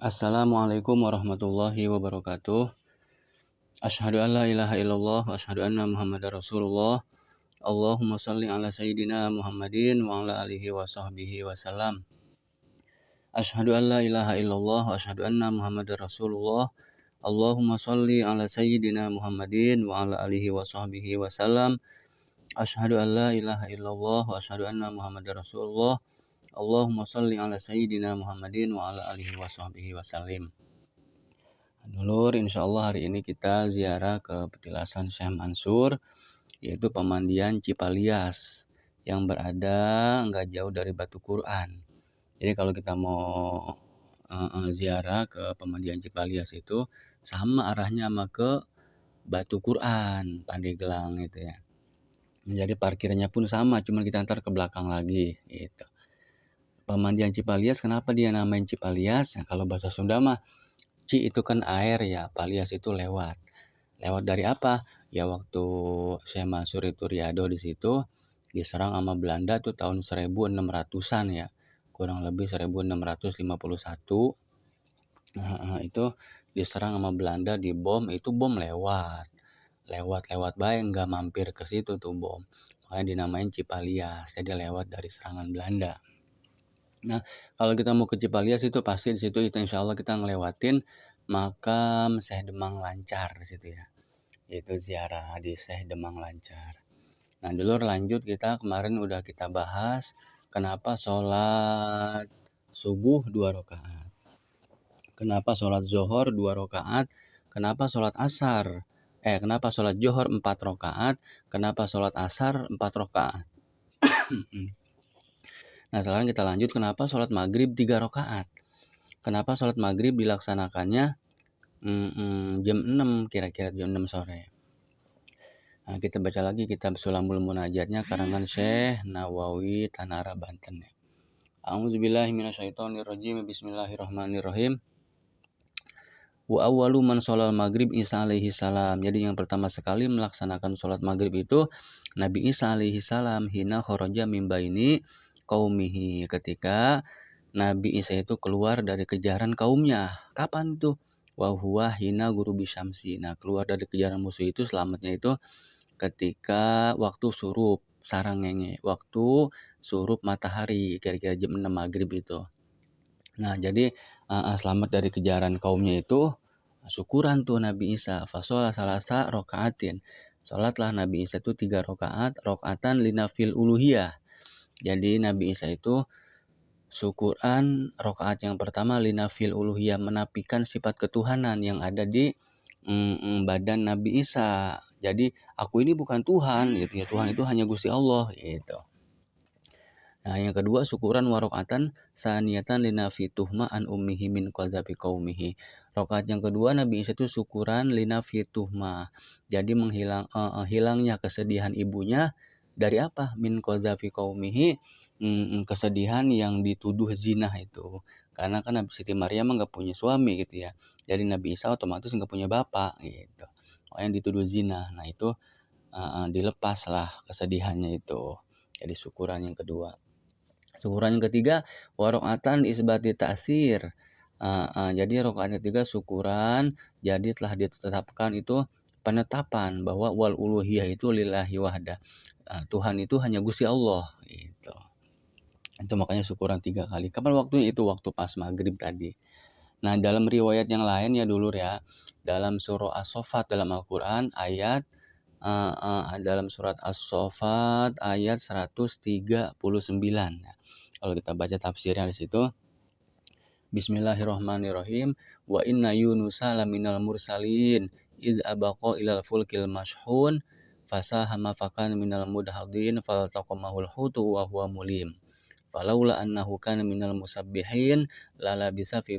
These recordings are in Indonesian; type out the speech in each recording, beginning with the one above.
Assalamualaikum warahmatullahi wabarakatuh. Asyhadu an la ilaha illallah wa asyhadu anna Muhammadar Rasulullah. Allahumma shalli ala sayyidina Muhammadin wa ala alihi wa sahbihi wasallam. Asyhadu an la ilaha illallah wa asyhadu anna Muhammadar Rasulullah. Allahumma shalli ala sayyidina Muhammadin wa ala alihi wa sahbihi wasallam. Asyhadu an la ilaha illallah wa asyhadu anna Muhammadar Rasulullah. Allahumma shalli ala sayyidina Muhammadin wa ala alihi wa sahbihi wasallim. Dulur, insya Allah hari ini kita ziarah ke petilasan Syekh Mansur, yaitu pemandian Cipalias yang berada nggak jauh dari Batu Quran. Jadi kalau kita mau ziarah ke pemandian Cipalias itu sama arahnya sama ke Batu Quran, Pandeglang gitu ya. Jadi parkirnya pun sama, cuman kita antar ke belakang lagi gitu. Pemandian Cipalias, kenapa dia namain Cipalias? Nah, kalau bahasa Sunda mah Ci itu kan air ya, Palias itu lewat. Lewat dari apa? Ya waktu Syekh Mansur itu riado di situ diserang sama Belanda tuh tahun 1600-an ya. Kurang lebih 1651. Itu diserang sama Belanda, dibom, itu bom lewat. Lewat baik enggak mampir ke situ tuh bom. Makanya dinamain Cipalias. Jadi lewat dari serangan Belanda. Nah, kalau kita mau ke Cipalias itu pasti di situ insya Allah kita ngelewatin makam Syekh Demang Lancar di situ ya. Itu ziarah di Syekh Demang Lancar. Nah, dulu lanjut kita kemarin udah kita bahas kenapa sholat subuh 2 rakaat. Kenapa sholat zuhur 2 rakaat? Kenapa sholat asar? Kenapa sholat zuhur 4 rakaat? Kenapa sholat asar 4 rakaat? Nah, sekarang kita lanjut kenapa sholat maghrib 3 rakaat. Kenapa sholat maghrib dilaksanakannya jam 6, kira-kira jam 6 sore. Nah, kita baca lagi kitab Sulamul Munajatnya karangan Syekh Nawawi Tanara Banten ya. A'udzubillahi minasyaitonirrajim. Bismillahirrahmanirrahim. Wa awwalu man sholal maghrib Isa alaihi salam. Jadi yang pertama sekali melaksanakan sholat maghrib itu Nabi Isa alaihi salam hina kharaja min baini qaumihi, ketika Nabi Isa itu keluar dari kejaran kaumnya. Kapan tuh? Wa huwa hina gurubi syamsi. Nah, keluar dari kejaran musuh itu selamatnya itu ketika waktu surup sarangenge, waktu surup matahari, kira-kira jam 6 maghrib itu. Nah, jadi selamat dari kejaran kaumnya itu syukuran tuh Nabi Isa. Fasolah salasa rokaatin. Sholatlah Nabi Isa itu 3 rakaat, rokaatan linafil uluhiyah. Jadi Nabi Isa itu syukuran rakaat yang pertama linafil uluhiyah, menafikan sifat ketuhanan yang ada di badan Nabi Isa. Jadi aku ini bukan Tuhan gitu ya. Tuhan itu hanya Gusti Allah gitu. Nah, yang kedua syukuran warokatan saniyatan linafi tuhma an ummihi min qadzabi qaumihi. Rakaat yang kedua Nabi Isa itu syukuran linafi tuhma. Jadi hilangnya kesedihan ibunya dari apa? Min qadzabi qaumihi, kesedihan yang dituduh zina itu. Karena kan Siti Maryam enggak punya suami gitu ya. Jadi Nabi Isa otomatis enggak punya bapak gitu. Yang dituduh zina. Nah, itu dilepaslah kesedihannya itu. Jadi syukuran yang kedua. Syukuran yang ketiga warokaatan isbati ta'sir. Jadi rakaat ketiga syukuran, jadi telah ditetapkan itu penetapan bahwa wal uluhiyah itu lillahi wahda. Tuhan itu hanya Gusti Allah gitu. Itu makanya syukuran 3 kali. Kapan waktunya? Itu waktu pas maghrib tadi. Nah, dalam riwayat yang lain ya dulur ya, dalam surah As-Saffat dalam Al-Quran ayat dalam surat As-Saffat ayat 139. Nah, kalau kita baca tafsirnya di situ, Bismillahirrahmanirrahim. Wa inna Yunusa laminal mursalin iz abaqa ilal fulkil mashhun fasahama fakan minal mudhadin faltaqamahul hutu wa huwa mulim. Falaula annahu kana minal musabbihin lalabisa fi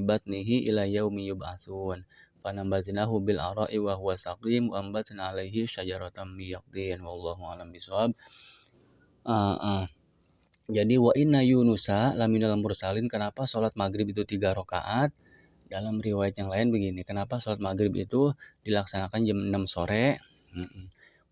batnihi ila yaumi yub'atsun. Fanambatnahu bil ara'i wa huwa saqim wa ambatna alaihi syajaratan min yaqtin wallahu a'lam bishawab. Jadi wa inna Yunusa laminal mursalin. Kenapa sholat maghrib itu 3 rakaat? Dalam riwayat yang lain begini, kenapa sholat maghrib itu dilaksanakan jam 6 sore?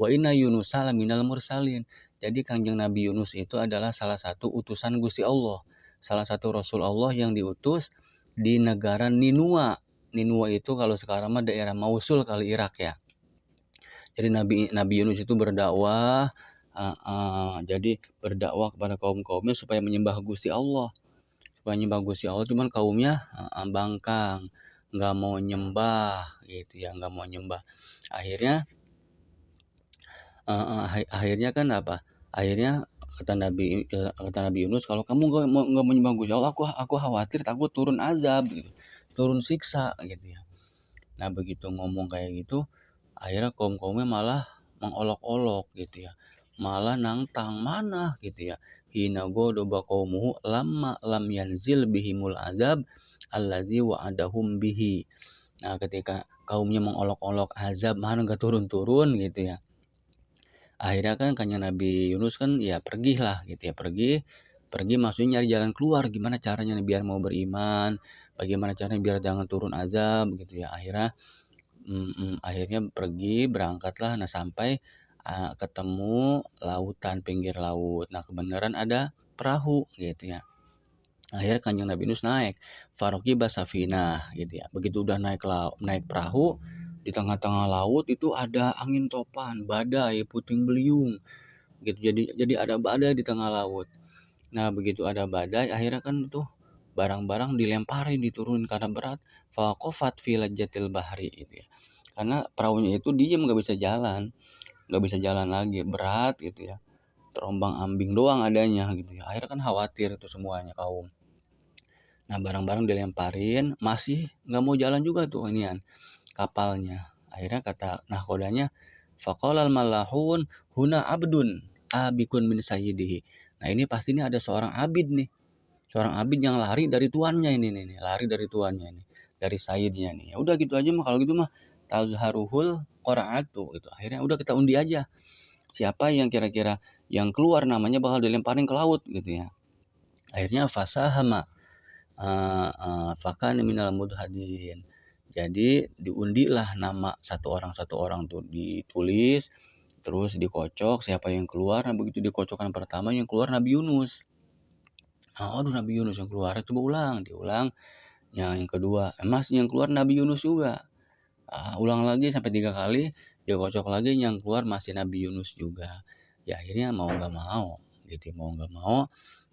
Wa inna Yunusa laminal mursalin. Jadi Kangjeng Nabi Yunus itu adalah salah satu utusan Gusti Allah, salah satu Rasul Allah yang diutus di negara Ninua. Ninua itu kalau sekarang mah daerah Mosul kali Irak ya. Jadi Nabi Yunus itu berdakwah, jadi berdakwah kepada kaumnya supaya menyembah Gusti Allah, cuman kaumnya bangkang, nggak mau nyembah gitu ya, nggak mau nyembah. Akhirnya kan apa? Akhirnya kata Nabi Yunus, kalau kamu nggak mau nyembah Gusti Allah, aku khawatir takut turun azab gitu, turun siksa gitu ya. Nah begitu ngomong kayak gitu, akhirnya kaumnya malah mengolok-olok gitu ya, malah nantang mana gitu ya. Hina godoba qaumuhu lamma lam yanzil bihimul azab allazi wa'adahum bihi. Nah ketika kaumnya mengolok-olok azab mana gak turun-turun gitu ya, akhirnya kanjeng Nabi Yunus ya pergilah gitu ya, pergi maksudnya nyari jalan keluar, gimana caranya biar mau beriman, bagaimana caranya biar jangan turun azab gitu ya. Akhirnya berangkatlah. Nah sampai ketemu lautan, pinggir laut. Nah kebenaran ada perahu gitu ya. Akhirnya kanjeng Nabi Yunus naik farokiba safinah gitu ya. Begitu udah naik perahu, di tengah-tengah laut itu ada angin topan, badai, puting beliung gitu. Jadi ada badai di tengah laut. Nah begitu ada badai, akhirnya tuh barang-barang dilemparin, diturunin karena berat. Faqafat fi lajjatil bahri gitu ya. Karena perahunya itu diem, nggak bisa jalan lagi, berat gitu ya, terombang ambing doang adanya gitu ya. Akhirnya khawatir itu semuanya kaum. Nah barang-barang dilemparin, masih nggak mau jalan juga tuh inian kapalnya. Akhirnya kata nahkodanya, faqalal malahun huna abdun abikun min sayyidihi. Nah ini pasti ini ada seorang abid yang lari dari tuannya ini nih, lari dari tuannya ini, dari sayyidnya nih. Ya udah gitu aja mah, kalau gitu mah tazharuhul qaraatu itu. Akhirnya udah kita undi aja, siapa yang kira-kira yang keluar namanya bakal dilemparin ke laut gitu ya. Akhirnya fasahama fakana minal mudhadin. Jadi diundilah nama satu orang tuh, ditulis terus dikocok siapa yang keluar. Nah begitu dikocokkan pertama yang keluar Nabi Yunus. Aduh Nabi Yunus yang keluar, coba diulang. Yang kedua, yang keluar Nabi Yunus juga. Ulang lagi sampai 3 kali, dia kocok lagi, yang keluar masih Nabi Yunus juga. Ya akhirnya mau nggak mau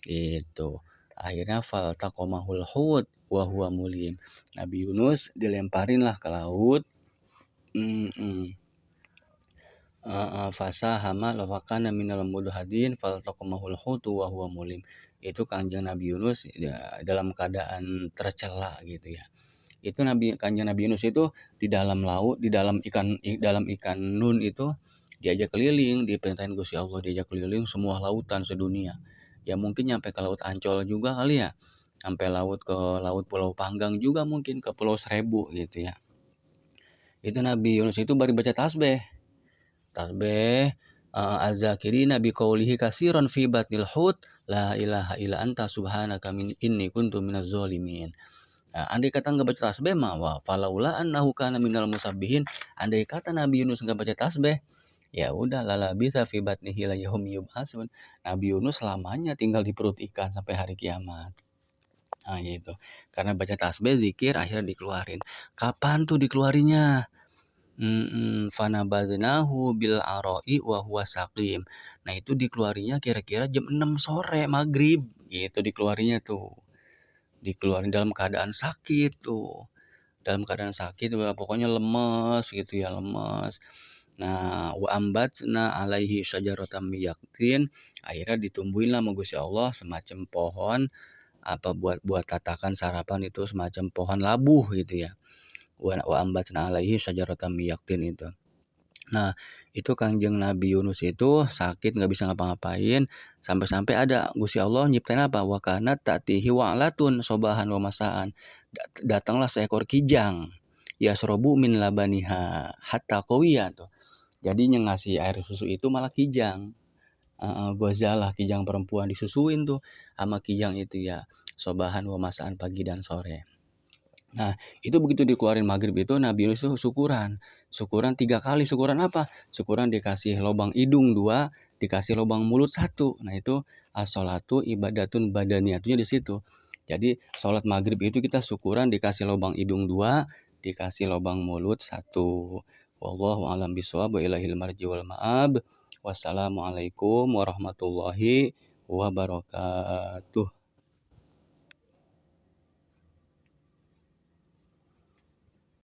gitu. Akhirnya faltaqamahul hut wa huwa mulim. Nabi Yunus dilemparin lah ke laut. Fasahama lafakana minal mudhadin faltaqamahul hut wa huwa mulim. Itu kanjeng Nabi Yunus ya, dalam keadaan tercela gitu ya. Itu kanjeng Nabi Yunus itu di dalam laut, di dalam ikan nun itu diajak keliling, diperintahin Gusti Allah, diajak keliling semua lautan sedunia. Ya mungkin nyampe ke laut Ancol juga kali ya, sampai ke laut Pulau Panggang juga, mungkin ke Pulau Seribu gitu ya. Itu Nabi Yunus itu baru baca tasbih az-zakirina bi qaulihi katsiran fi batnil hut la ilaha illa anta subhanaka inni kuntu minaz zalimin. Nah, andai kata nggak baca tasbih mah falaula annahu kana minal musabbihin. Andai kata Nabi Yunus nggak baca tasbih, ya udah lala bisa fi batnihi la yaumi yub'atsun. Nabi Yunus selamanya tinggal di perut ikan sampai hari kiamat. Nah gitu. Karena baca tasbih, zikir, akhirnya dikeluarin. Kapan tuh dikeluarinya? Fanabadnahu bil ara'i wa huwa saqim. Nah itu dikeluarinya kira-kira jam 6 sore maghrib gitu, dikeluarinya tuh. Dikeluarin dalam keadaan sakit tuh. Pokoknya lemes gitu ya, lemes. Nah wa ambatna alaihi syajaratan miyaqtin. Akhirnya ditumbuhin lah sama Gusti Allah semacam pohon, buat tatakan sarapan itu, semacam pohon labuh gitu ya. Wa ambatna alaihi syajaratan miyaqtin itu. Nah itu kanjeng Nabi Yunus itu sakit, nggak bisa ngapa-ngapain, sampai ada Gusti Allah nyiptain apa, wa kanat ta'tihi wa'latun sobahan wa masaan. Datanglah seekor kijang, yasrobu min labaniha hatta qawiya tuh. Jadinya ngasih air susu itu malah kijang. Gozalah, kijang perempuan, disusuin tuh sama kijang itu ya, sobahan wa masaan, pagi dan sore. Nah itu begitu dikeluarin maghrib itu Nabi Yunus itu syukuran 3 kali. Syukuran apa? Syukuran dikasih lubang hidung 2, dikasih lubang mulut 1. Nah itu as-sholatu ibadatun badaniyatunya di situ. Jadi sholat maghrib itu kita syukuran dikasih lubang hidung 2, dikasih lubang mulut 1. Wallahu a'lam bishawab wa ilahil marji wal ma'ab. Wassalamualaikum warahmatullahi wabarakatuh.